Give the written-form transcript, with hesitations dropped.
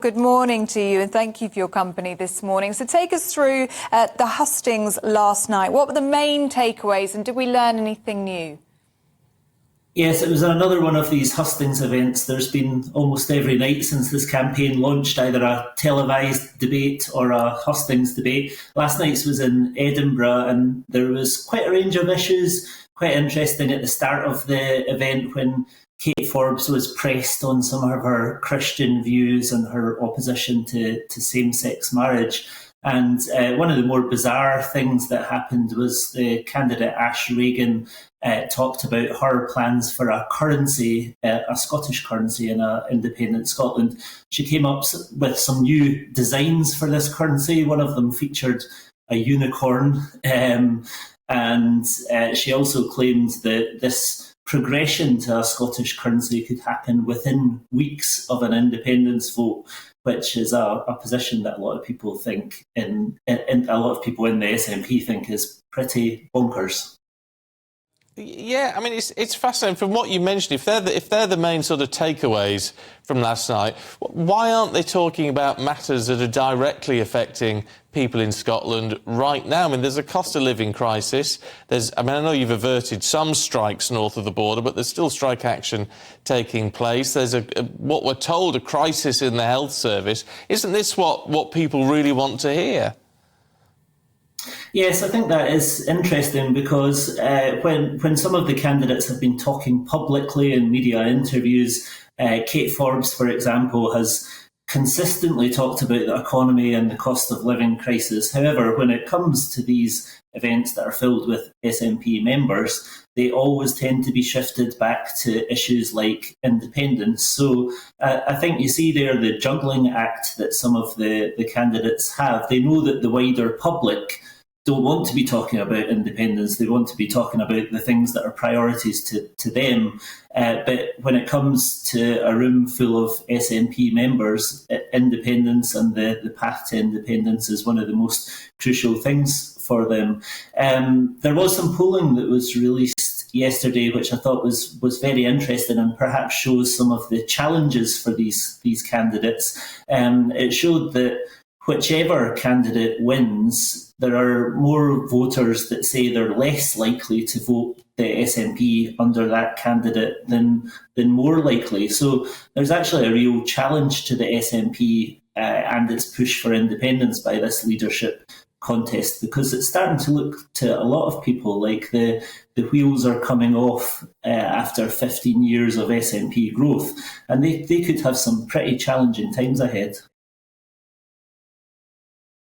Good morning to you, and thank you for your company this morning. So take us through the hustings last night. What were the main takeaways, and did we learn anything new? Yes, it was another one of these hustings events. There's been almost every night since this campaign launched either a televised debate or a hustings debate. Last night's was in Edinburgh, and there was quite a range of issues. Quite interesting at the start of the event when Kate Forbes was pressed on some of her Christian views and her opposition to same-sex marriage. And one of the more bizarre things that happened was the candidate Ash Regan talked about her plans for a currency, a Scottish currency in an independent Scotland. She came up with some new designs for this currency. One of them featured a unicorn. And she also claimed that this progression to a Scottish currency could happen within weeks of an independence vote, which is a position that a lot of people think, and a lot of people in the SNP think is pretty bonkers. Yeah, I mean, it's fascinating. From what you mentioned, if they're the main sort of takeaways from last night, why aren't they talking about matters that are directly affecting people in Scotland right now? I mean, there's a cost of living crisis. I know you've averted some strikes north of the border, but there's still strike action taking place. There's what we're told, a crisis in the health service. Isn't this what people really want to hear? Yes, I think that is interesting because when some of the candidates have been talking publicly in media interviews, Kate Forbes, for example, has consistently talked about the economy and the cost of living crisis. However, when it comes to these events that are filled with SNP members, they always tend to be shifted back to issues like independence. So I think you see there the juggling act that some of the candidates have. They know that the wider public don't want to be talking about independence. They want to be talking about the things that are priorities to them. But when it comes to a room full of SNP members, independence and the path to independence is one of the most crucial things for them. There was some polling that was released yesterday, which I thought was very interesting and perhaps shows some of the challenges for these candidates. It showed that whichever candidate wins, there are more voters that say they're less likely to vote the SNP under that candidate than more likely. So there's actually a real challenge to the SNP and its push for independence by this leadership contest, because it's starting to look to a lot of people like the wheels are coming off after 15 years of SNP growth, and they could have some pretty challenging times ahead.